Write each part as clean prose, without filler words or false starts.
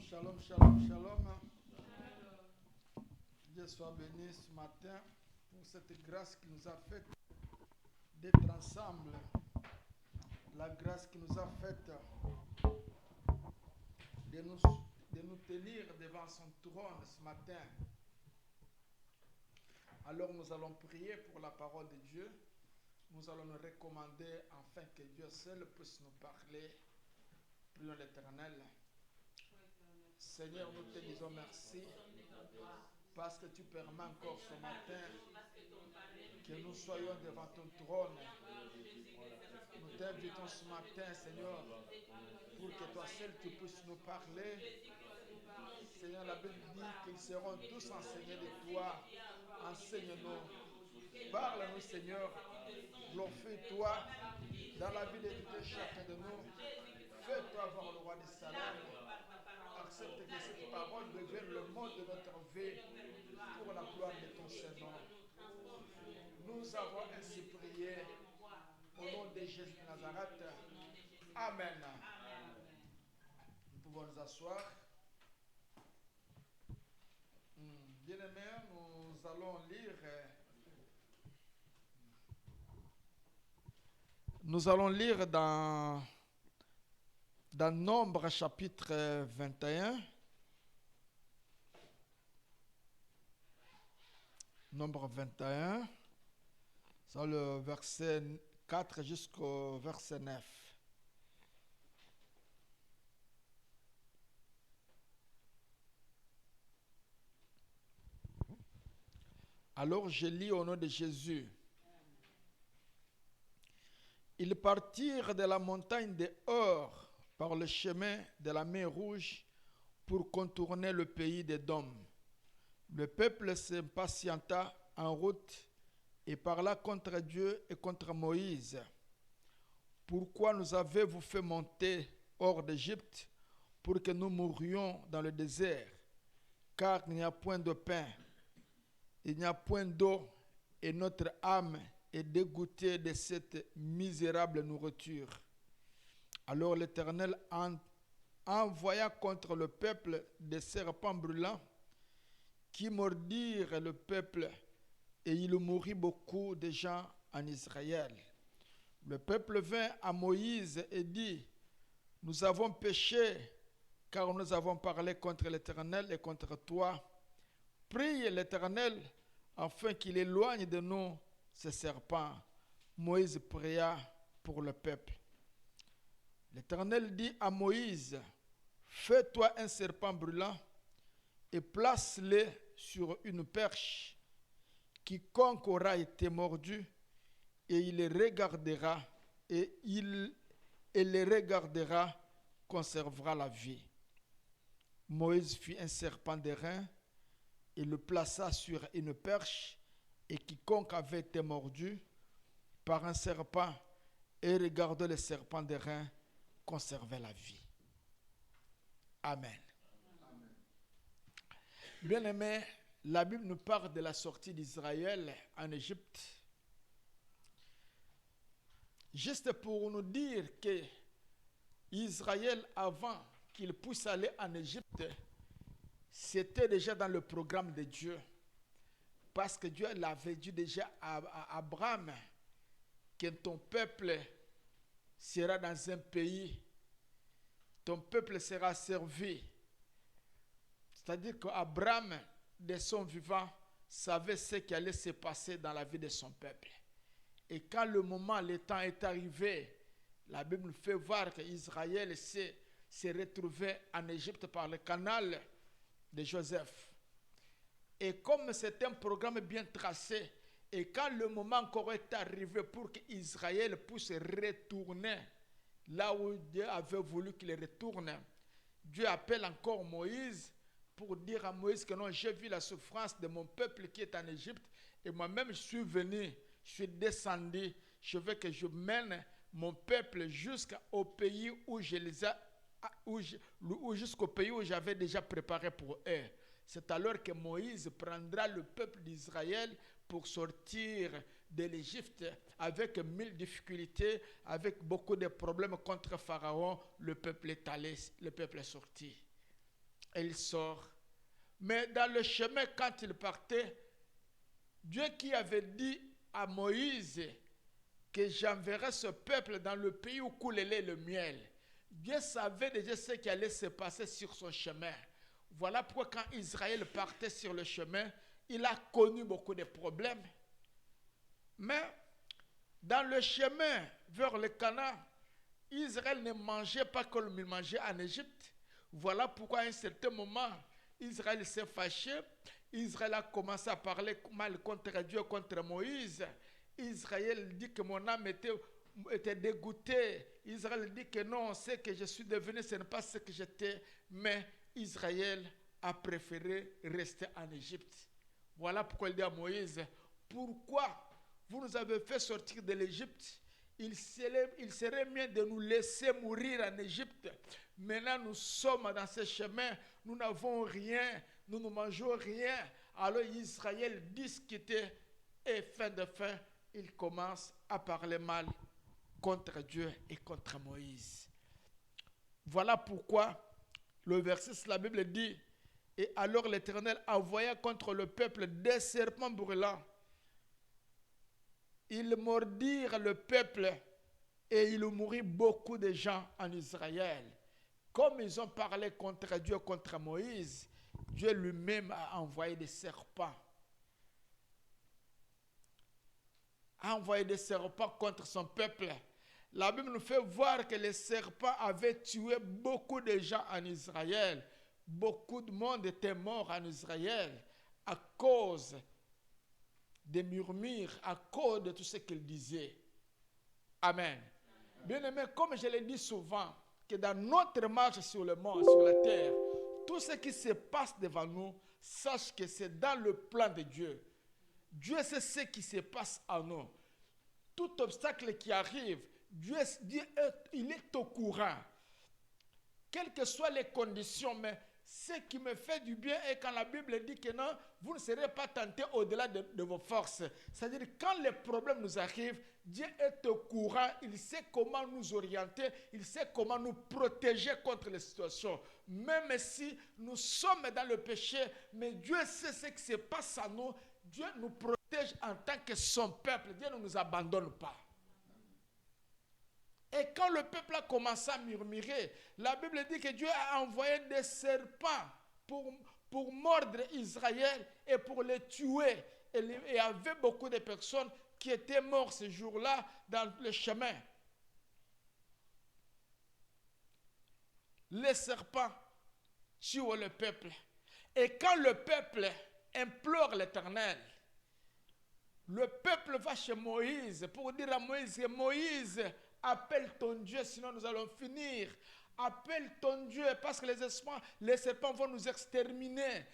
Shalom, shalom, shalom. Dieu soit béni ce matin pour cette grâce qui nous a fait d'être ensemble. La grâce qui nous a fait de nous tenir devant son trône ce matin. Alors nous allons prier pour la parole de Dieu. Nous allons nous recommander afin que Dieu seul puisse nous parler. Prions l'Éternel. Seigneur, nous te disons merci parce que tu permets encore ce matin que nous soyons devant ton trône. Nous t'invitons ce matin, Seigneur, pour que toi seul tu puisses nous parler. Seigneur, la Bible dit qu'ils seront tous enseignés de toi. Enseigne-nous. Parle-nous, Seigneur. Glorifie-toi dans la vie de tout et chacun de nous. Fais-toi voir le roi des Salem. Accepte que cette parole devienne le mot de notre vie pour la gloire de ton Seigneur. Nous avons ainsi prié au nom de Jésus de Nazareth. Amen. Nous pouvons nous asseoir. Bien-aimés, nous allons lire. Nous allons lire dans Nombre chapitre 21. Nombre 21. C'est le verset 4 jusqu'au verset 9. Alors je lis au nom de Jésus. Ils partirent de la montagne de Hor par le chemin de la mer Rouge pour contourner le pays d'Édom. Le peuple s'impatienta en route et parla contre Dieu et contre Moïse. Pourquoi nous avez-vous fait monter hors d'Égypte pour que nous mourions dans le désert? Car il n'y a point de pain, il n'y a point d'eau, et notre âme est dégoûtée de cette misérable nourriture. Alors l'Éternel envoya contre le peuple des serpents brûlants qui mordirent le peuple, et il mourit beaucoup de gens en Israël. Le peuple vint à Moïse et dit: Nous avons péché, car nous avons parlé contre l'Éternel et contre toi. Prie l'Éternel afin qu'il éloigne de nous ces serpents. Moïse pria pour le peuple. L'Éternel dit à Moïse: Fais-toi un serpent brûlant et place-le sur une perche. Quiconque aura été mordu, et il les regardera, les regardera, conservera la vie. Moïse fit un serpent d'airain et le plaça sur une perche, et quiconque avait été mordu par un serpent et regardait le serpent d'airain conservait la vie. Amen. Bien-aimés, la Bible nous parle de la sortie d'Israël en Égypte. Juste pour nous dire que Israël, avant qu'il puisse aller en Égypte, c'était déjà dans le programme de Dieu. Parce que Dieu l'avait dit déjà à Abraham que ton peuple sera dans un pays, ton peuple sera servi. C'est-à-dire qu'Abraham, de son vivant, savait ce qui allait se passer dans la vie de son peuple. Et quand le temps est arrivé, la Bible nous fait voir qu'Israël s'est retrouvé en Égypte par le canal de Joseph. Et comme c'est un programme bien tracé, et quand le moment encore est arrivé pour qu'Israël puisse retourner là où Dieu avait voulu qu'il retourne, Dieu appelle encore Moïse pour dire à Moïse que non, j'ai vu la souffrance de mon peuple qui est en Égypte, et moi-même je suis venu, je suis descendu, je veux que je mène mon peuple jusqu'au pays où jusqu'au pays où j'avais déjà préparé pour eux. C'est alors que Moïse prendra le peuple d'Israël pour sortir de l'Égypte avec 1000 difficultés, avec beaucoup de problèmes contre Pharaon. Le peuple est allé, le peuple est sorti. et il sort. Mais dans le chemin, quand il partait, Dieu qui avait dit à Moïse que j'enverrai ce peuple dans le pays où coule le lait et le miel. Dieu savait déjà ce qui allait se passer sur son chemin. Voilà pourquoi quand Israël partait sur le chemin, il a connu beaucoup de problèmes. Mais dans le chemin vers le Canaan, Israël ne mangeait pas comme il mangeait en Égypte. Voilà pourquoi à un certain moment, Israël s'est fâché. Israël a commencé à parler mal contre Dieu, contre Moïse. Israël dit que mon âme était dégoûtée. Israël dit que non, ce que je suis devenu, ce n'est pas ce que j'étais. Mais Israël a préféré rester en Égypte. Voilà pourquoi il dit à Moïse, pourquoi vous nous avez fait sortir de l'Égypte? Il serait mieux de nous laisser mourir en Égypte. Maintenant, nous sommes dans ce chemin, nous n'avons rien, nous ne mangeons rien. Alors Israël discutait et fin de fin, il commence à parler mal contre Dieu et contre Moïse. Voilà pourquoi le verset de la Bible dit, et alors l'Éternel envoya contre le peuple des serpents brûlants. Ils mordirent le peuple et il mourit beaucoup de gens en Israël. Comme ils ont parlé contre Dieu, contre Moïse, Dieu lui-même a envoyé des serpents. A envoyé des serpents contre son peuple. La Bible nous fait voir que les serpents avaient tué beaucoup de gens en Israël. Beaucoup de monde était mort en Israël à cause des murmures, à cause de tout ce qu'il disait. Amen. Bien-aimés, comme je l'ai dit souvent, que dans notre marche sur le monde, sur la terre, tout ce qui se passe devant nous, sache que c'est dans le plan de Dieu. Dieu sait ce qui se passe en nous. Tout obstacle qui arrive, Dieu il est au courant. Quelles que soient les conditions, mais ce qui me fait du bien est quand la Bible dit que non, vous ne serez pas tentés au-delà de vos forces. C'est-à-dire quand les problèmes nous arrivent, Dieu est au courant, il sait comment nous orienter, il sait comment nous protéger contre les situations. Même si nous sommes dans le péché, mais Dieu sait ce qui se passe en nous, Dieu nous protège en tant que son peuple, Dieu ne nous abandonne pas. Et quand le peuple a commencé à murmurer, la Bible dit que Dieu a envoyé des serpents pour mordre Israël et pour les tuer. Et il y avait beaucoup de personnes qui étaient mortes ce jour-là dans le chemin. Les serpents tuent le peuple. Et quand le peuple implore l'Éternel, le peuple va chez Moïse pour dire à Moïse, Moïse, appelle ton Dieu, sinon nous allons finir. Appelle ton Dieu, parce que les serpents vont nous exterminer.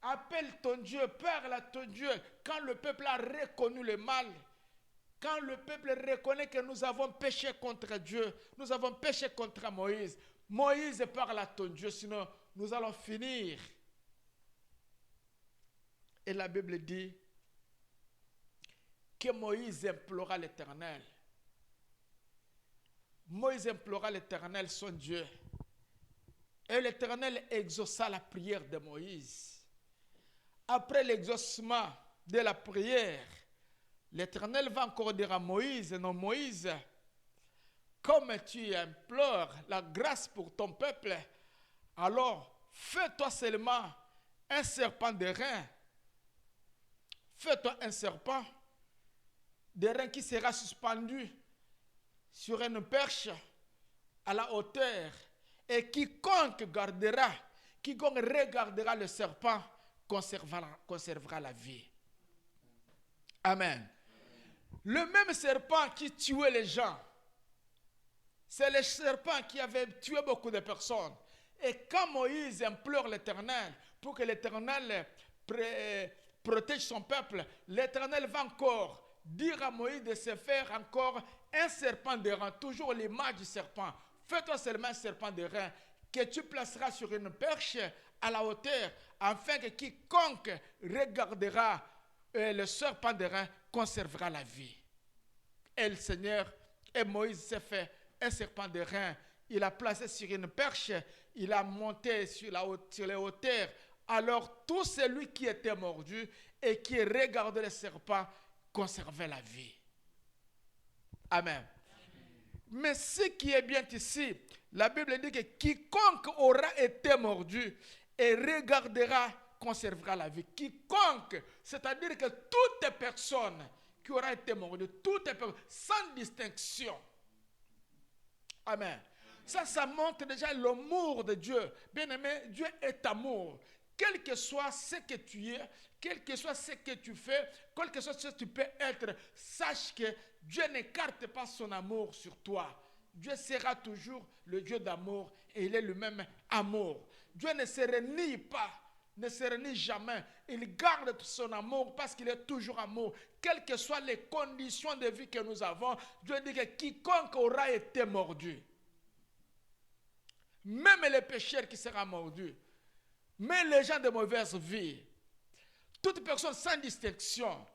Appelle ton Dieu, parle à ton Dieu. Quand le peuple a reconnu le mal, quand le peuple reconnaît que nous avons péché contre Dieu, nous avons péché contre Moïse, Moïse parle à ton Dieu, sinon nous allons finir. Et la Bible dit que Moïse implora l'Éternel. Moïse implora l'Éternel, son Dieu. Et l'Éternel exauça la prière de Moïse. Après l'exaucement de la prière, l'Éternel va encore dire à Moïse, non Moïse, comme tu implores la grâce pour ton peuple, alors fais-toi seulement un serpent de rein. Fais-toi un serpent de rein qui sera suspendu sur une perche à la hauteur, et quiconque regardera le serpent conservera la vie. Amen. Le même serpent qui tuait les gens, c'est le serpent qui avait tué beaucoup de personnes. Et quand Moïse implore l'Éternel pour que l'Éternel protège son peuple, l'Éternel va encore dire à Moïse de se faire encore un serpent de rein, toujours l'image du serpent. Fais-toi seulement un serpent de rein que tu placeras sur une perche à la hauteur, afin que quiconque regardera le serpent de rein conservera la vie. Et le Seigneur et Moïse s'est fait un serpent de rein il a placé sur une perche, il a monté sur les hauteurs. Alors tout celui qui était mordu et qui regardait le serpent conservait la vie. Amen. Mais ce qui est bien ici, la Bible dit que quiconque aura été mordu et regardera conservera la vie. Quiconque, c'est-à-dire que toute personne qui aura été mordue, toute personne, sans distinction. Amen. Ça montre déjà l'amour de Dieu. Bien-aimé, Dieu est amour. Quel que soit ce que tu es, quel que soit ce que tu fais, quel que soit ce que tu peux être, sache que Dieu n'écarte pas son amour sur toi. Dieu sera toujours le Dieu d'amour et il est lui-même amour. Dieu ne se renie pas, ne se renie jamais. Il garde son amour parce qu'il est toujours amour. Quelles que soient les conditions de vie que nous avons, Dieu dit que quiconque aura été mordu, même les pécheurs qui seront mordus, même les gens de mauvaise vie, toute personne sans distinction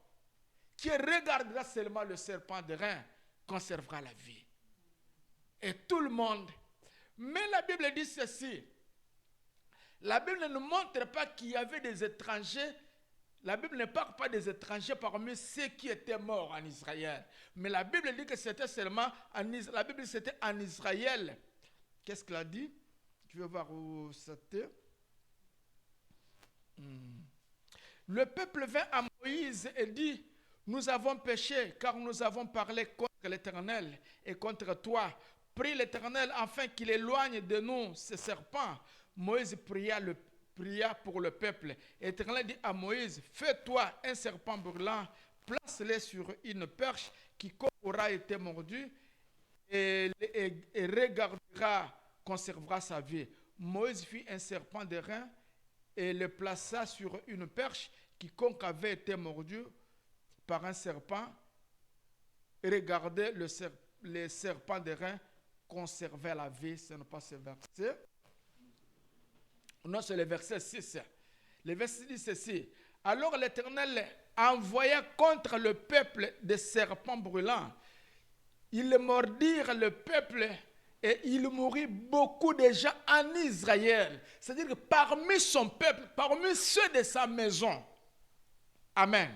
qui regardera seulement le serpent de rein conservera la vie. Et tout le monde. Mais la Bible dit ceci. La Bible ne nous montre pas qu'il y avait des étrangers. La Bible ne parle pas des étrangers parmi ceux qui étaient morts en Israël. Mais la Bible dit que c'était seulement la Bible c'était en Israël. Qu'est-ce qu'elle a dit? Je vais voir où c'était. Le peuple vint à Moïse et dit: nous avons péché car nous avons parlé contre l'Éternel et contre toi. Prie l'Éternel afin qu'il éloigne de nous ce serpent. Moïse pria pour le peuple. L'Éternel dit à Moïse: fais-toi un serpent brûlant, place-le sur une perche, quiconque aura été mordu et regardera, conservera sa vie. Moïse fit un serpent de rein et le plaça sur une perche. Quiconque avait été mordu par un serpent, regardez les serpents de rein, conservait la vie. Ce n'est pas ce verset. Non, c'est le verset 6. Le verset dit ceci: alors l'Éternel envoya contre le peuple des serpents brûlants. Ils mordirent le peuple et il mourut beaucoup de gens en Israël. C'est-à-dire que parmi son peuple, parmi ceux de sa maison. Amen.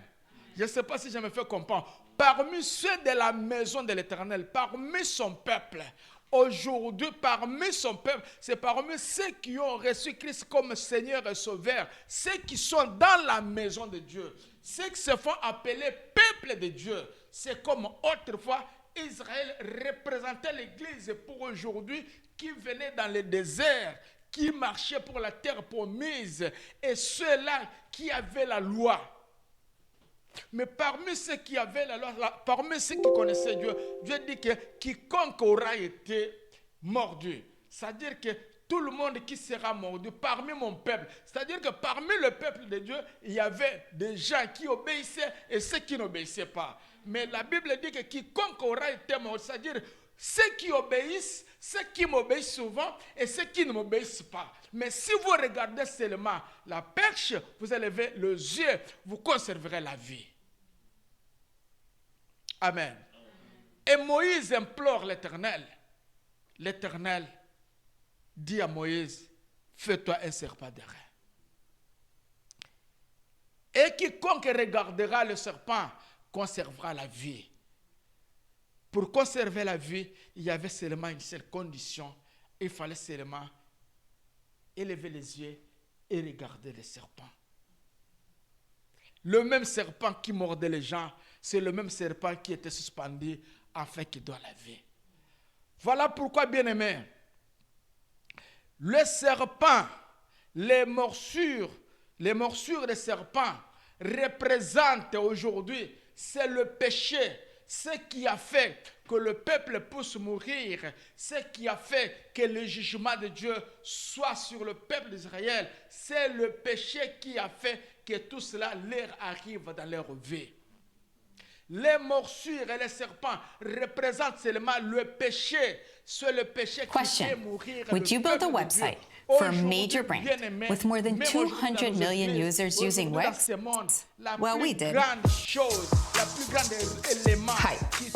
Je ne sais pas si je me fais comprendre. Parmi ceux de la maison de l'Éternel, parmi son peuple, aujourd'hui, parmi son peuple, c'est parmi ceux qui ont reçu Christ comme Seigneur et Sauveur, ceux qui sont dans la maison de Dieu, ceux qui se font appeler peuple de Dieu. C'est comme autrefois, Israël représentait l'Église pour aujourd'hui, qui venait dans le désert, qui marchait pour la terre promise, et ceux-là qui avaient la loi. Mais parmi ceux qui avaient la loi, parmi ceux qui connaissaient Dieu, Dieu dit que quiconque aura été mordu, c'est-à-dire que tout le monde qui sera mordu parmi mon peuple, c'est-à-dire que parmi le peuple de Dieu, il y avait des gens qui obéissaient et ceux qui n'obéissaient pas. Mais la Bible dit que quiconque aura été mordu, c'est-à-dire ceux qui obéissent, ceux qui m'obéissent souvent et ceux qui ne m'obéissent pas. Mais si vous regardez seulement la perche, vous élevez les yeux, vous conserverez la vie. Amen. Et Moïse implore l'Éternel. L'Éternel dit à Moïse: fais-toi un serpent de rein. Et quiconque regardera le serpent conservera la vie. Pour conserver la vie, il y avait seulement une seule condition. Il fallait seulement élever les yeux et regarder le serpent. Le même serpent qui mordait les gens, c'est le même serpent qui était suspendu afin qu'il donne la vie. Voilà pourquoi, bien-aimés, le serpent, les morsures des serpents représentent aujourd'hui, c'est le péché. Ce qui a fait que le peuple puisse mourir, ce qui a fait que le jugement de Dieu soit sur le peuple d'Israël, c'est le péché qui a fait que tout cela leur arrive dans leur vie. Les morsures et les serpents représentent seulement le péché. C'est le péché qui fait mourir. Would you build a website for a major brand with more than 200 million users using Wix? Well, we did. Hi,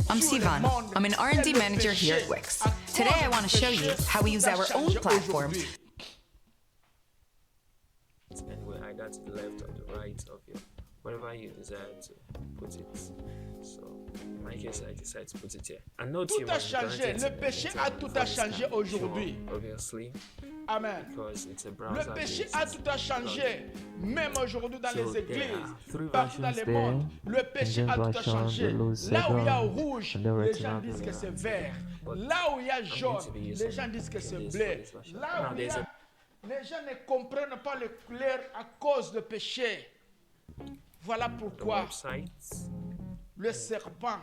I'm Sivan. I'm an R&D manager here at Wix. Today, I want to show you how we use our own platform. Anyway, either to the left or the right of you, wherever you desire to put it. So, in my case, I decide to put it here. And note tout a changé. Le péché a tout a changé aujourd'hui. Obviously. Amen. Le péché a tout a changé. Même aujourd'hui dans les églises, partout dans le monde, le péché a tout a changé. Là où il y a rouge, les gens disent que c'est vert. Là où il y a jaune, les gens disent que c'est bleu. Là où il y a... Les gens ne comprennent pas le couleur à cause du péché. Voilà pourquoi le serpent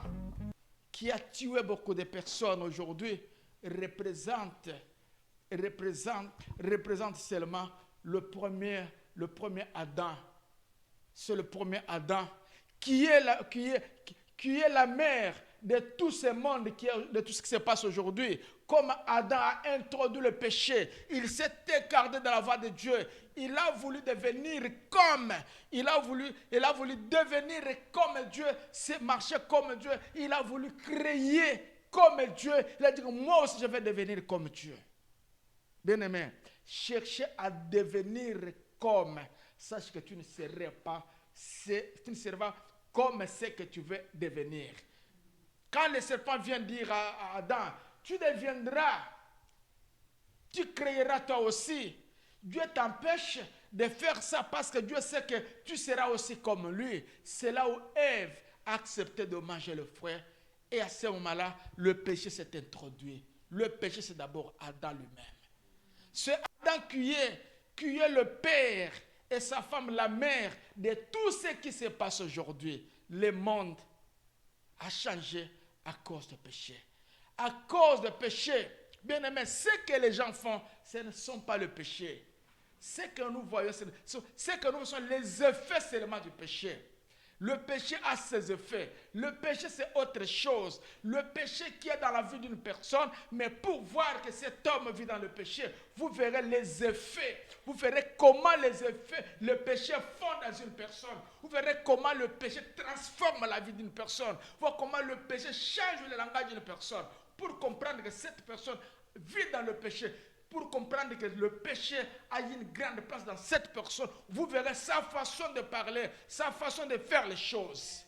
qui a tué beaucoup de personnes aujourd'hui représente seulement le premier Adam. C'est le premier Adam qui est la mère de tout ce monde, de tout ce qui se passe aujourd'hui. Comme Adam a introduit le péché, il s'est écarté de la voie de Dieu. Il a voulu devenir comme, il a voulu devenir comme Dieu, marcher comme Dieu. Il a voulu créer comme Dieu. Il a dit que moi aussi je vais devenir comme Dieu. Bien-aimé, chercher à devenir comme, sache que tu ne seras pas comme ce que tu veux devenir. Quand le serpent vient dire à Adam, tu deviendras, tu créeras toi aussi. Dieu t'empêche de faire ça parce que Dieu sait que tu seras aussi comme lui. C'est là où Ève a accepté de manger le fruit. Et à ce moment-là, le péché s'est introduit. Le péché, c'est d'abord Adam lui-même. C'est Adam qui est le père et sa femme la mère de tout ce qui se passe aujourd'hui. Le monde a changé à cause du péché. À cause du péché, bien aimé, ce que les gens font, ce ne sont pas le péché. Ce que nous voyons, sont les effets seulement du péché. Le péché a ses effets. Le péché, c'est autre chose. Le péché qui est dans la vie d'une personne, mais pour voir que cet homme vit dans le péché, vous verrez les effets. Vous verrez comment le péché fond dans une personne. Vous verrez comment le péché transforme la vie d'une personne. Voir comment le péché change le langage d'une personne. Pour comprendre que cette personne vit dans le péché. Pour comprendre que le péché a une grande place dans cette personne, vous verrez sa façon de parler, sa façon de faire les choses.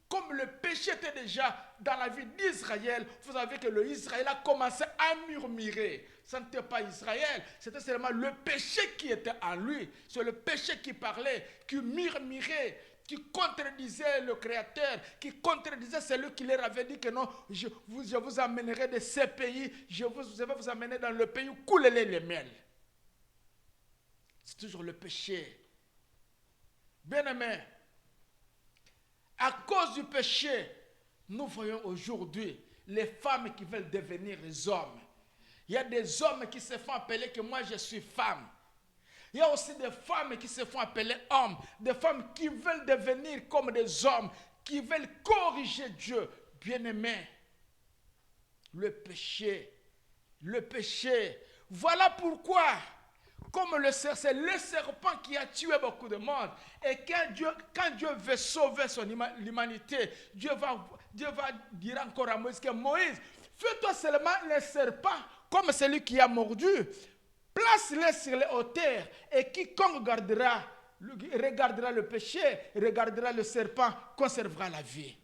Comme le péché était déjà dans la vie d'Israël, vous savez que l'Israël a commencé à murmurer. Ce n'était pas Israël, c'était seulement le péché qui était en lui. C'est le péché qui parlait, qui murmurait, qui contredisait le Créateur, qui contredisait celui qui leur avait dit que non, je vous amènerai de ces pays, je vais vous amener dans le pays où coulent les miel. C'est toujours le péché. Bien-aimé, à cause du péché, nous voyons aujourd'hui les femmes qui veulent devenir les hommes. Il y a des hommes qui se font appeler que moi je suis femme. Il y a aussi des femmes qui se font appeler hommes, des femmes qui veulent devenir comme des hommes, qui veulent corriger Dieu. Bien-aimé, le péché. Voilà pourquoi, comme c'est le serpent qui a tué beaucoup de monde. Et quand Dieu veut sauver l'humanité, Dieu va dire encore à Moïse que Moïse, fais-toi seulement le serpent comme celui qui a mordu. Place-les sur les hauteurs et quiconque regardera le péché, regardera le serpent, conservera la vie.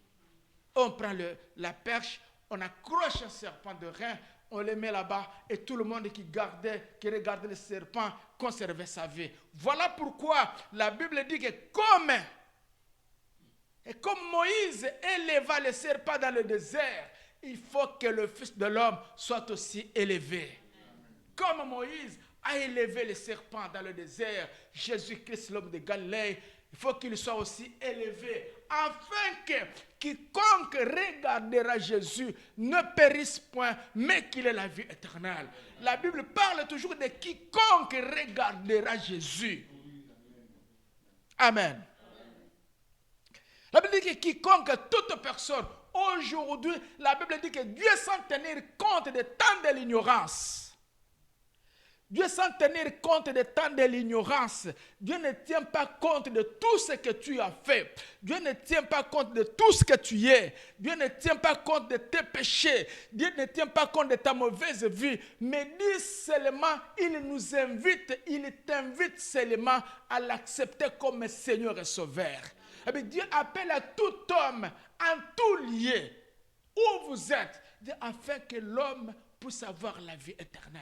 On prend la perche, on accroche un serpent de rein, on le met là-bas et tout le monde qui regardait le serpent conservait sa vie. Voilà pourquoi la Bible dit que comme Moïse éleva le serpent dans le désert, il faut que le Fils de l'homme soit aussi élevé. Comme Moïse a élevé le serpent dans le désert, Jésus-Christ, l'homme de Galilée, il faut qu'il soit aussi élevé, afin que quiconque regardera Jésus ne périsse point, mais qu'il ait la vie éternelle. La Bible parle toujours de quiconque regardera Jésus. Amen. La Bible dit que quiconque, toute personne, aujourd'hui, la Bible dit que Dieu, sans tenir compte de tant de l'ignorance, Dieu, sans tenir compte des temps de l'ignorance, Dieu ne tient pas compte de tout ce que tu as fait. Dieu ne tient pas compte de tout ce que tu es. Dieu ne tient pas compte de tes péchés. Dieu ne tient pas compte de ta mauvaise vie. Mais dit seulement, il nous invite, il t'invite seulement à l'accepter comme Seigneur et Sauveur. Et bien, Dieu appelle à tout homme, en tout lieu, où vous êtes, afin que l'homme puisse avoir la vie éternelle.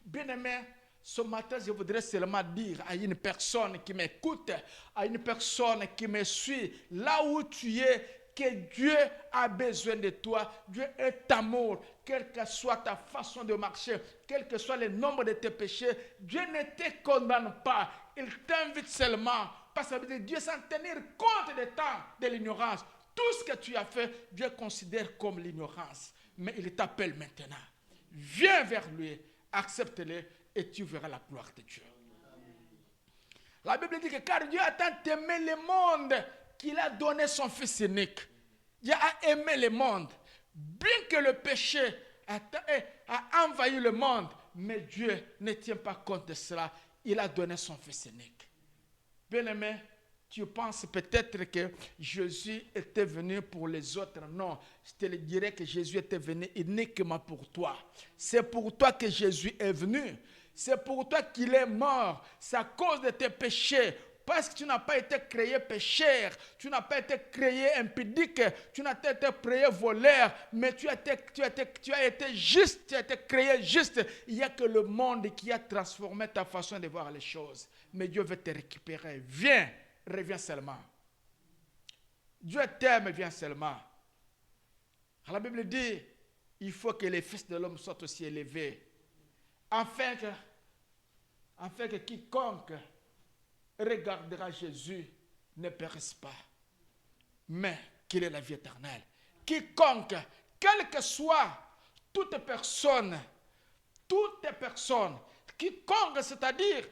Bien-aimé, ce matin, je voudrais seulement dire à une personne qui m'écoute, à une personne qui me suit, là où tu es, que Dieu a besoin de toi. Dieu est amour, quelle que soit ta façon de marcher, quel que soit le nombre de tes péchés. Dieu ne te condamne pas, il t'invite seulement. Parce que Dieu, sans tenir compte des temps de l'ignorance, tout ce que tu as fait, Dieu considère comme l'ignorance. Mais il t'appelle maintenant. Viens vers lui. Accepte-le et tu verras la gloire de Dieu. La Bible dit que car Dieu a tant aimé le monde qu'il a donné son Fils unique. Dieu a aimé le monde. Bien que le péché a envahi le monde, mais Dieu ne tient pas compte de cela. Il a donné son Fils unique. Bien-aimé, tu penses peut-être que Jésus était venu pour les autres. Non, je te dirais que Jésus était venu uniquement pour toi. C'est pour toi que Jésus est venu. C'est pour toi qu'il est mort. C'est à cause de tes péchés. Parce que tu n'as pas été créé pécheur. Tu n'as pas été créé impudique. Tu n'as pas été créé voleur. Mais tu as été juste. Tu as été créé juste. Il n'y a que le monde qui a transformé ta façon de voir les choses. Mais Dieu veut te récupérer. Viens. Reviens seulement. Dieu t'aime, viens seulement. La Bible dit, il faut que les fils de l'homme soient aussi élevés, afin que quiconque regardera Jésus ne périsse pas, mais qu'il ait la vie éternelle. Quiconque, quelle que soit toute personne, quiconque, c'est-à-dire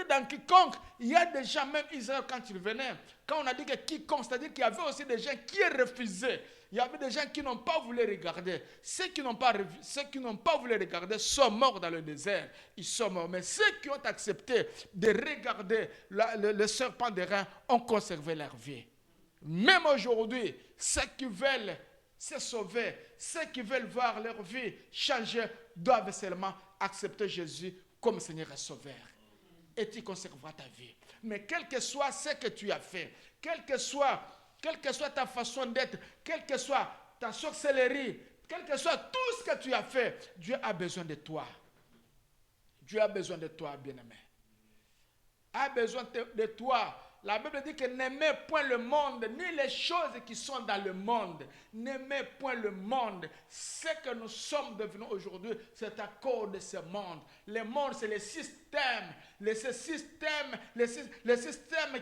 dans quiconque, il y a des gens, même Israël, quand il venait, quand on a dit que quiconque, c'est-à-dire qu'il y avait aussi des gens qui refusaient. Il y avait des gens qui n'ont pas voulu regarder. Ceux qui n'ont pas voulu regarder sont morts dans le désert. Ils sont morts. Mais ceux qui ont accepté de regarder le serpent des reins ont conservé leur vie. Même aujourd'hui, ceux qui veulent se sauver, ceux qui veulent voir leur vie changer, doivent seulement accepter Jésus comme Seigneur et Sauveur. Et tu conserveras ta vie. Mais quel que soit ce que tu as fait, quelle que soit ta façon d'être, quelle que soit ta sorcellerie, quel que soit tout ce que tu as fait, Dieu a besoin de toi. Dieu a besoin de toi, bien-aimé. A besoin de toi. La Bible dit que n'aimez point le monde, ni les choses qui sont dans le monde. N'aimez point le monde. Ce que nous sommes devenus aujourd'hui, c'est à cause de ce monde. Le monde, c'est le système. Le système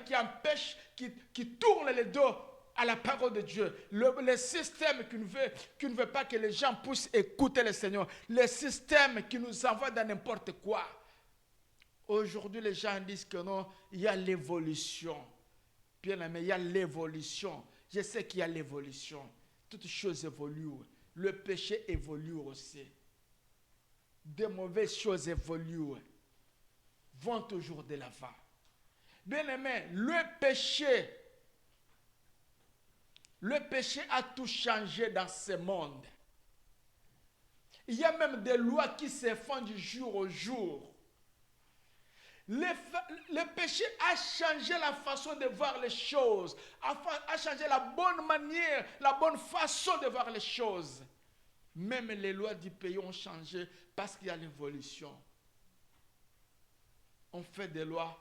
qui empêche, qui tourne le dos à la parole de Dieu. Le système qui ne veut pas que les gens puissent écouter le Seigneur. Le système qui nous envoie dans n'importe quoi. Aujourd'hui, les gens disent que non, il y a l'évolution. Bien aimé, il y a l'évolution. Je sais qu'il y a l'évolution. Toutes choses évoluent. Le péché évolue aussi. De mauvaises choses évoluent. Vont toujours de l'avant. Bien aimé, le péché a tout changé dans ce monde. Il y a même des lois qui se font du jour au jour. Le péché a changé la façon de voir les choses, a changé la bonne manière, la bonne façon de voir les choses. Même les lois du pays ont changé parce qu'il y a l'évolution. On fait des lois,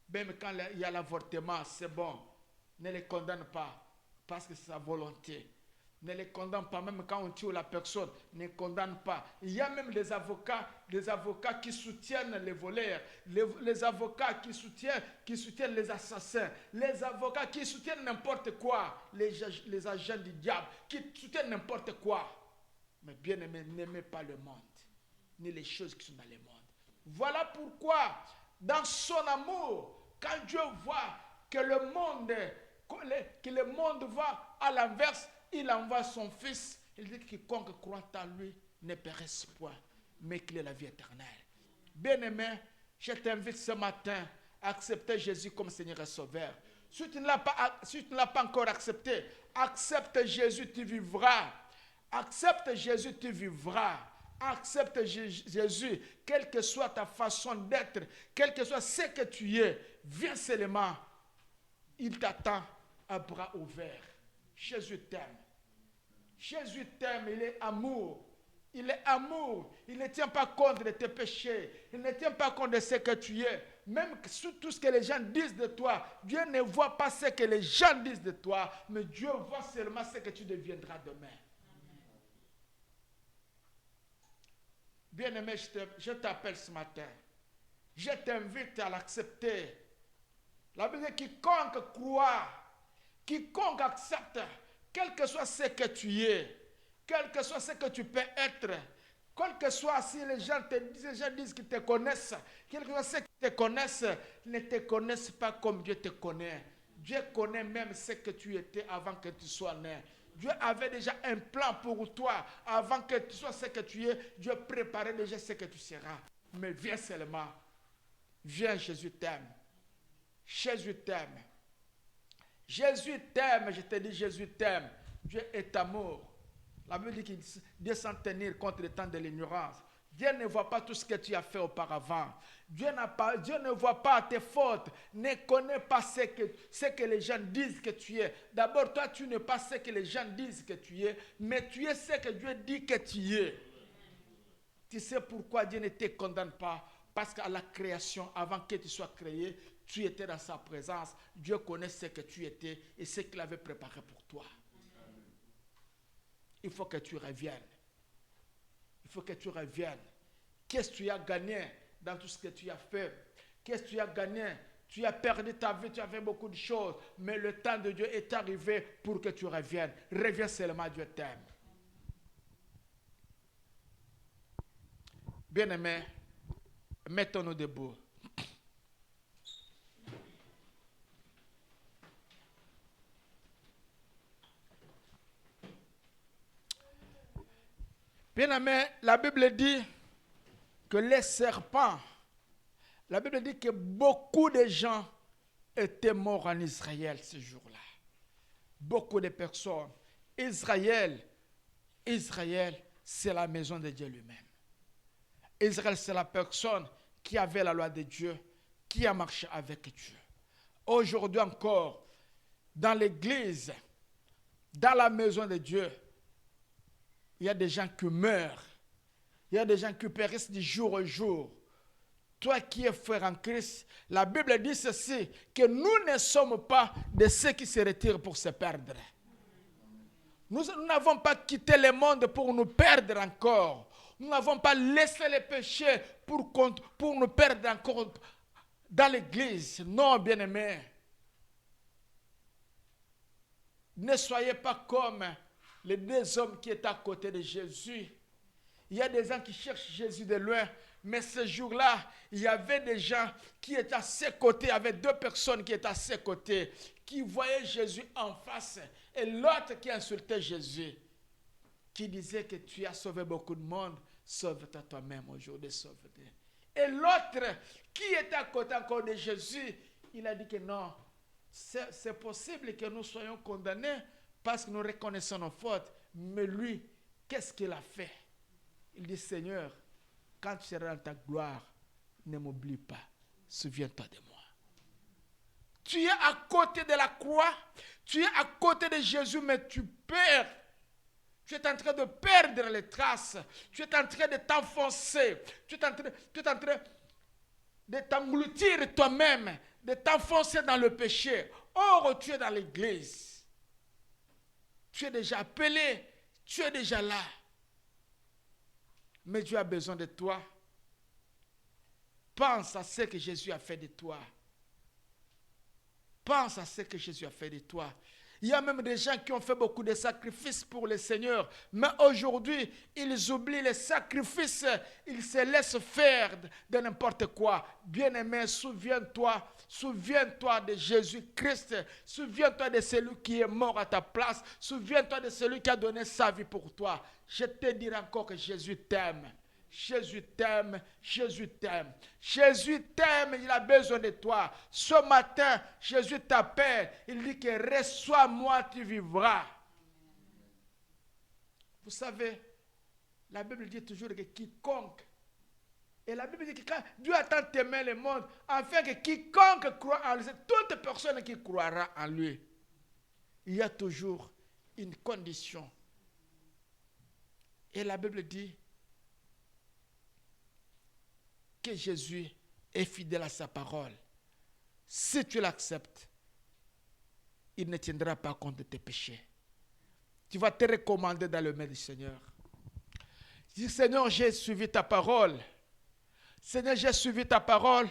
même quand il y a l'avortement, c'est bon. Ne les condamne pas parce que c'est sa volonté. Ne les condamne pas, même quand on tue la personne, ne condamne pas. Il y a même des avocats qui soutiennent les voleurs, les avocats qui soutiennent les assassins, les avocats qui soutiennent n'importe quoi, les agents du diable, qui soutiennent n'importe quoi. Mais bien aimé, n'aimez pas le monde, ni les choses qui sont dans le monde. Voilà pourquoi, dans son amour, quand Dieu voit que le monde va à l'inverse, il envoie son Fils. Il dit que quiconque croit en lui ne périsse point, mais qu'il ait la vie éternelle. Bien-aimé, je t'invite ce matin à accepter Jésus comme Seigneur et Sauveur. Si tu ne l'as pas encore accepté, accepte Jésus, tu vivras. Accepte Jésus, tu vivras. Accepte Jésus, quelle que soit ta façon d'être, quel que soit ce que tu es, viens seulement. Il t'attend à bras ouverts. Jésus t'aime. Jésus t'aime, il est amour. Il est amour. Il ne tient pas compte de tes péchés. Il ne tient pas compte de ce que tu es. Même sur tout ce que les gens disent de toi, Dieu ne voit pas ce que les gens disent de toi, mais Dieu voit seulement ce que tu deviendras demain. Bien-aimé, je t'appelle ce matin. Je t'invite à l'accepter. La Bible dit quiconque croit, quiconque accepte, quel que soit ce que tu es, quel que soit ce que tu peux être, quel que soit si les gens disent qu'ils te connaissent, quel que soit ceux qui te connaissent, ne te connaissent pas comme Dieu te connaît. Dieu connaît même ce que tu étais avant que tu sois né. Dieu avait déjà un plan pour toi avant que tu sois ce que tu es. Dieu préparait déjà ce que tu seras. Mais viens seulement. Viens, Jésus t'aime. Jésus t'aime. Jésus t'aime. Je te dis, Jésus t'aime. Dieu est amour. La Bible dit qu'il descend tenir contre le temps de l'ignorance. Dieu ne voit pas tout ce que tu as fait auparavant. Dieu ne voit pas tes fautes, ne connaît pas ce que les gens disent que tu es. D'abord, toi, tu n'es pas ce que les gens disent que tu es, mais tu es ce que Dieu dit que tu es. Tu sais pourquoi Dieu ne te condamne pas? Parce qu'à la création, avant que tu sois créé, tu étais dans sa présence. Dieu connaît ce que tu étais et ce qu'il avait préparé pour toi. Il faut que tu reviennes. Il faut que tu reviennes. Qu'est-ce que tu as gagné dans tout ce que tu as fait? Qu'est-ce que tu as gagné? Tu as perdu ta vie, tu as fait beaucoup de choses. Mais le temps de Dieu est arrivé pour que tu reviennes. Reviens seulement, Dieu t'aime. Bien-aimés, mettons-nous debout. Bien-aimé, la Bible dit que les serpents, la Bible dit que beaucoup de gens étaient morts en Israël ce jour-là. Beaucoup de personnes. Israël, c'est la maison de Dieu lui-même. Israël, c'est la personne qui avait la loi de Dieu, qui a marché avec Dieu. Aujourd'hui encore, dans l'église, dans la maison de Dieu, il y a des gens qui meurent. Il y a des gens qui périssent du jour au jour. Toi qui es frère en Christ, la Bible dit ceci, que nous ne sommes pas de ceux qui se retirent pour se perdre. Nous n'avons pas quitté le monde pour nous perdre encore. Nous n'avons pas laissé les péchés pour nous perdre encore dans l'église. Non, bien-aimés. Ne soyez pas comme les deux hommes qui étaient à côté de Jésus. Il y a des gens qui cherchent Jésus de loin, mais ce jour-là, il y avait des gens qui étaient à ses côtés, il y avait deux personnes qui étaient à ses côtés, qui voyaient Jésus en face, et l'autre qui insultait Jésus, qui disait que tu as sauvé beaucoup de monde, sauve-toi toi-même aujourd'hui, sauve-toi. Et l'autre qui était à côté encore de Jésus, il a dit que non, c'est possible que nous soyons condamnés parce que nous reconnaissons nos fautes. Mais lui, qu'est-ce qu'il a fait? Il dit, Seigneur, quand tu seras dans ta gloire, ne m'oublie pas. Souviens-toi de moi. Tu es à côté de la croix. Tu es à côté de Jésus, mais tu perds. Tu es en train de perdre les traces. Tu es en train de t'enfoncer. Tu es en train de t'engloutir toi-même, de t'enfoncer dans le péché. Or, tu es dans l'église. Tu es déjà appelé, tu es déjà là. Mais Dieu a besoin de toi. Pense à ce que Jésus a fait de toi. Pense à ce que Jésus a fait de toi. Il y a même des gens qui ont fait beaucoup de sacrifices pour le Seigneur. Mais aujourd'hui, ils oublient les sacrifices. Ils se laissent faire de n'importe quoi. Bien-aimé, souviens-toi. Souviens-toi de Jésus-Christ. Souviens-toi de celui qui est mort à ta place. Souviens-toi de celui qui a donné sa vie pour toi. Je te dirai encore que Jésus t'aime. Jésus t'aime, Jésus t'aime. Jésus t'aime, il a besoin de toi. Ce matin, Jésus t'appelle. Il dit que reçois-moi, tu vivras. Vous savez, la Bible dit toujours que quiconque, et la Bible dit que quand Dieu a tant aimé le monde, afin que quiconque croit en lui, c'est toute personne qui croira en lui. Il y a toujours une condition. Et la Bible dit que Jésus est fidèle à sa parole. Si tu l'acceptes, il ne tiendra pas compte de tes péchés. Tu vas te recommander dans le nom du Seigneur. Dis, Seigneur, j'ai suivi ta parole. Seigneur, j'ai suivi ta parole.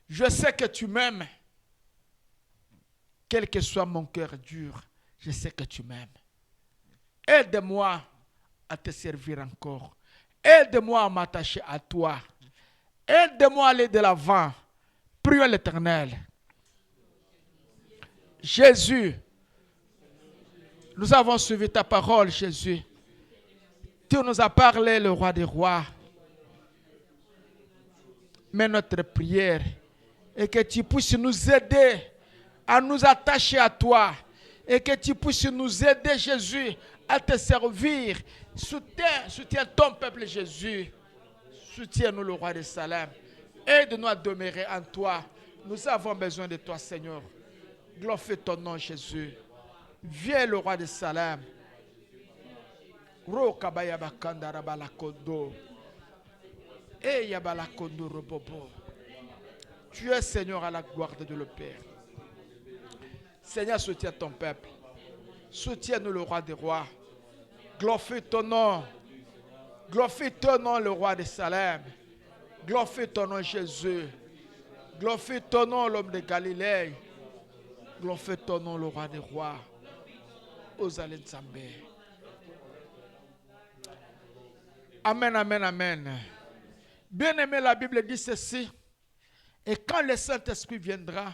Je sais que tu m'aimes. Quel que soit mon cœur dur, je sais que tu m'aimes. Aide-moi à te servir encore. Aide-moi à m'attacher à toi. Aide-moi à aller de l'avant. Prions l'Éternel. Jésus, nous avons suivi ta parole, Jésus. Tu nous as parlé, le roi des rois. Mais notre prière est que tu puisses nous aider à nous attacher à toi. Et que tu puisses nous aider, Jésus, à te servir. Soutiens ton peuple, Jésus. Soutiens-nous, le roi de Salem. Aide-nous à demeurer en toi. Nous avons besoin de toi, Seigneur. Glorifie ton nom, Jésus. Viens, le roi de Salem. Tu es Seigneur à la gloire de Dieu le Père. Seigneur, soutiens ton peuple. Soutiens-nous, le roi des rois. Glorifie ton nom. Glorifie ton nom, le roi de Salem. Glorifie ton nom, Jésus. Glorifie ton nom, l'homme de Galilée. Glorifie ton nom, le roi des rois. Ozale Nzambe. Amen, amen, amen. Bien-aimé, la Bible dit ceci. Et quand le Saint-Esprit viendra,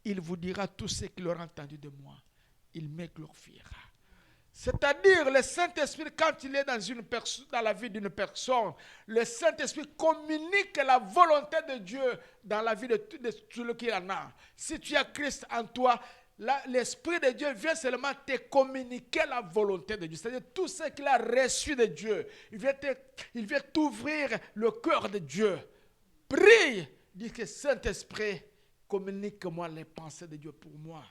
il vous dira tout ce qu'il aura entendu de moi. Il me glorifiera. C'est-à-dire, le Saint-Esprit, quand il est dans la vie d'une personne, le Saint-Esprit communique la volonté de Dieu dans la vie de celui qui en a. Si tu as Christ en toi, l'Esprit de Dieu vient seulement te communiquer la volonté de Dieu. C'est-à-dire tout ce qu'il a reçu de Dieu. Il vient t'ouvrir le cœur de Dieu. Prie, dis que Saint-Esprit, communique-moi les pensées de Dieu pour moi.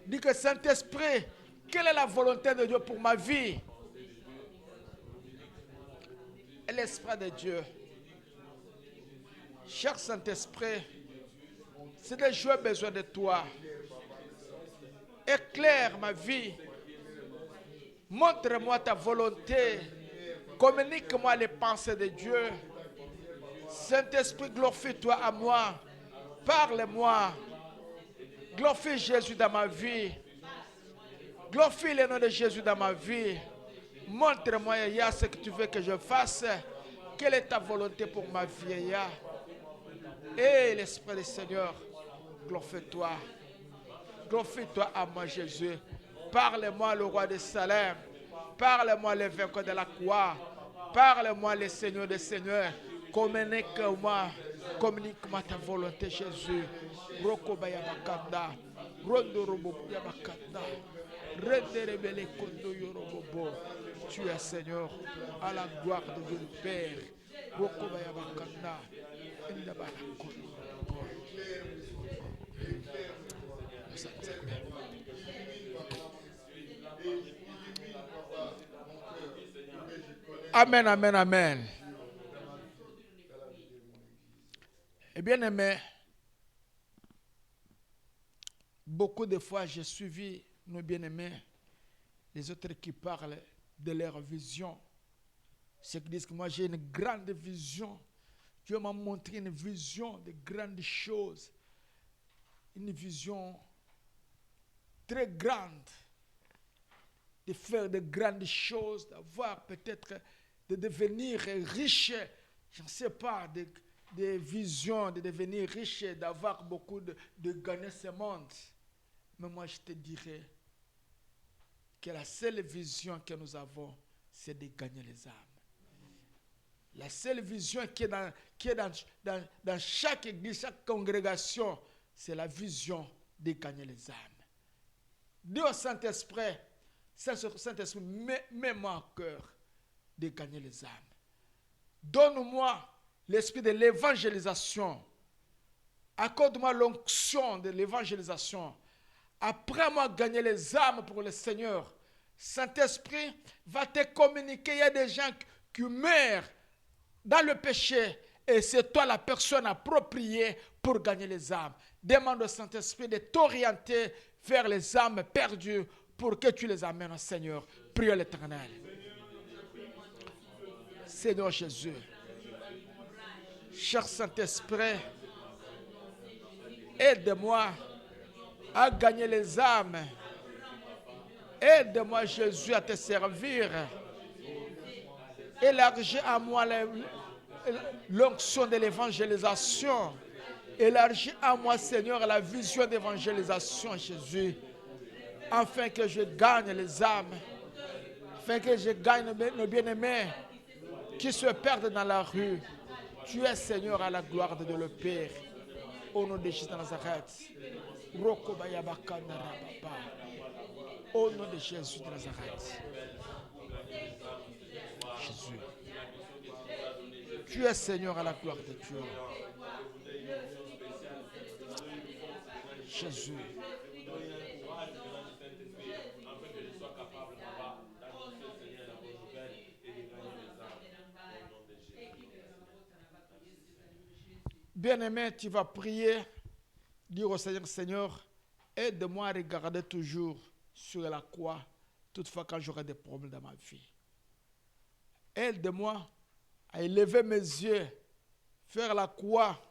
Dis que Saint-Esprit, quelle est la volonté de Dieu pour ma vie? Et l'Esprit de Dieu. Cher Saint-Esprit, c'est que j'ai besoin de toi. Éclaire ma vie. Montre-moi ta volonté. Communique-moi les pensées de Dieu. Saint-Esprit, glorifie-toi à moi. Parle-moi. Glorifie Jésus dans ma vie. Glorifie le nom de Jésus dans ma vie. Montre-moi, Yahya, ce que tu veux que je fasse. Quelle est ta volonté pour ma vie, Yahya? Et l'Esprit du Seigneur, glorifie-toi. Glorifie-toi à moi, Jésus. Parle-moi, le roi de Salem. Parle-moi, le vainqueur de la croix. Parle-moi, le Seigneur des Seigneurs. Communique-moi ta volonté, Jésus. Rokoba Yabakanda. Rondo Robo Yabakanda. Renderebele Kondo Yorobobo. Tu es Seigneur, à la gloire de Dieu le Père. Rokoba Yabakanda. Amen, amen, amen. Et bien aimé, beaucoup de fois j'ai suivi nos bien-aimés, les autres qui parlent de leur vision. Ceux qui disent que moi j'ai une grande vision. Dieu m'a montré une vision de grandes choses. Une vision très grande. De faire de grandes choses, d'avoir peut-être, de devenir riche. Je ne sais pas, des visions de devenir riche, d'avoir beaucoup de gagner ce monde. Mais moi je te dirais que la seule vision que nous avons, c'est de gagner les âmes. La seule vision qui est dans chaque église, chaque congrégation, c'est la vision de gagner les âmes. Dis au Saint-Esprit, Saint-Esprit, mets-moi en cœur de gagner les âmes. Donne-moi l'esprit de l'évangélisation. Accorde-moi l'onction de l'évangélisation. Apprends-moi à gagner les âmes pour le Seigneur. Saint-Esprit va te communiquer. Il y a des gens qui meurent dans le péché et c'est toi la personne appropriée pour gagner les âmes. Demande au Saint-Esprit de t'orienter vers les âmes perdues pour que tu les amènes au Seigneur. Prie l'Éternel. Seigneur Jésus, cher Saint-Esprit, aide-moi à gagner les âmes. Aide-moi, Jésus, à te servir. Élargis à moi l'onction de l'évangélisation. Élargis à moi, Seigneur, la vision d'évangélisation, Jésus, afin que je gagne les âmes, afin que je gagne nos bien-aimés qui se perdent dans la rue. Tu es, Seigneur, à la gloire de le Père. Au nom de Jésus de Nazareth. Au nom de Jésus de Nazareth. Jésus. Tu es, Seigneur, à la gloire de Dieu. Jésus. Bien-aimé, tu vas prier, dire au Seigneur, Seigneur, aide-moi à regarder toujours sur la croix, toutefois quand j'aurai des problèmes dans ma vie. Aide-moi à élever mes yeux, faire la croix,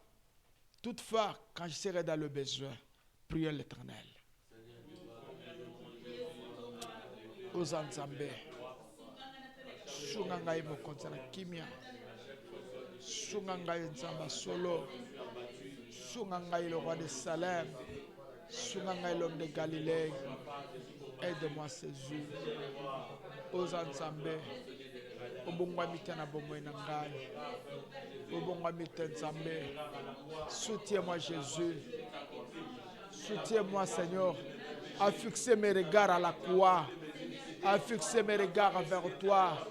toutefois quand je serai dans le besoin. Priez l'Éternel. Ozanzambe. Sungangai mokonzana kimia. Sungangai nzamba solo. Sungangai le roi de Salem. Sungangai l'homme de Galilée. Aide-moi Jésus. Ozanzambe. Obongwa mitana bomwe nangai. Obongwa mitana nzambe. Soutiens-moi Jésus. Soutiens-moi Seigneur. À fixer mes regards à la croix. À fixer mes regards vers toi.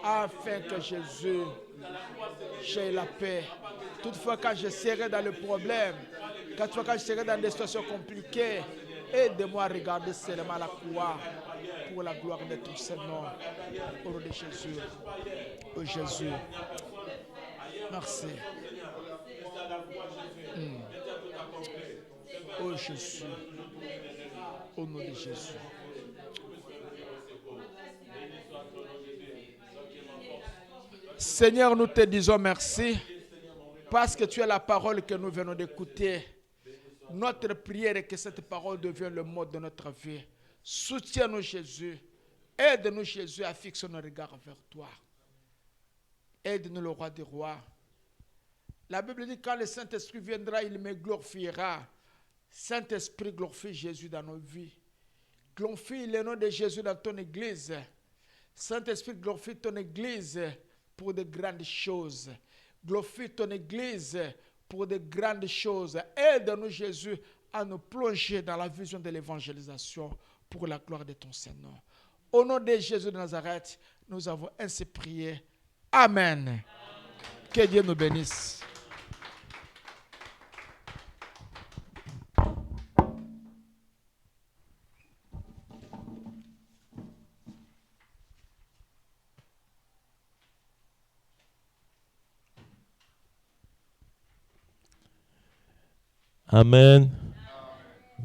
Afin que Jésus, j'ai la paix. Toutefois, quand je serai dans le problème, quand je serai dans des situations compliquées, aide-moi à regarder seulement la croix pour la gloire de ton Seigneur. Au nom de Jésus. Oh Jésus. Merci. Oh Jésus. Au nom de Jésus. Seigneur, nous te disons merci parce que tu es la parole que nous venons d'écouter. Notre prière est que cette parole devienne le mode de notre vie. Soutiens-nous Jésus. Aide-nous Jésus à fixer nos regards vers toi. Aide-nous le roi des rois. La Bible dit quand le Saint-Esprit viendra, il me glorifiera. Saint-Esprit, glorifie Jésus dans nos vies. Glorifie le nom de Jésus dans ton église. Saint-Esprit, glorifie ton église pour de grandes choses. Glorifie ton église pour de grandes choses. Aide-nous, Jésus, à nous plonger dans la vision de l'évangélisation pour la gloire de ton Seigneur. Au nom de Jésus de Nazareth, nous avons ainsi prié. Amen. Que Dieu nous bénisse. Amen.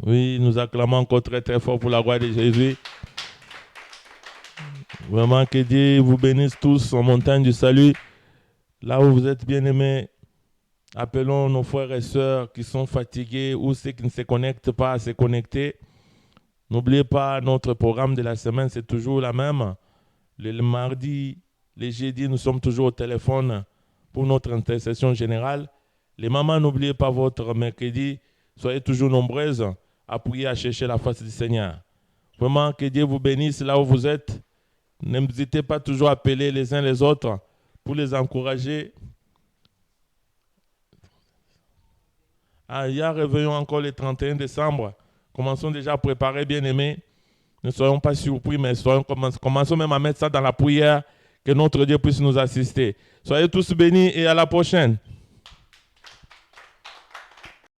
Oui, nous acclamons encore très très fort pour la gloire de Jésus. Vraiment que Dieu vous bénisse tous en montagne du salut. Là où vous êtes bien-aimés, appelons nos frères et sœurs qui sont fatigués ou ceux qui ne se connectent pas à se connecter. N'oubliez pas, notre programme de la semaine, c'est toujours la même. Le mardi, les jeudis, nous sommes toujours au téléphone pour notre intercession générale. Les mamans, n'oubliez pas votre mercredi. Soyez toujours nombreuses à prier, à chercher la face du Seigneur. Vraiment, que Dieu vous bénisse là où vous êtes. N'hésitez pas toujours à appeler les uns les autres pour les encourager. Il y a réveillon encore le 31 décembre. Commençons déjà à préparer, bien-aimés. Ne soyons pas surpris, mais commençons même à mettre ça dans la prière, que notre Dieu puisse nous assister. Soyez tous bénis et à la prochaine.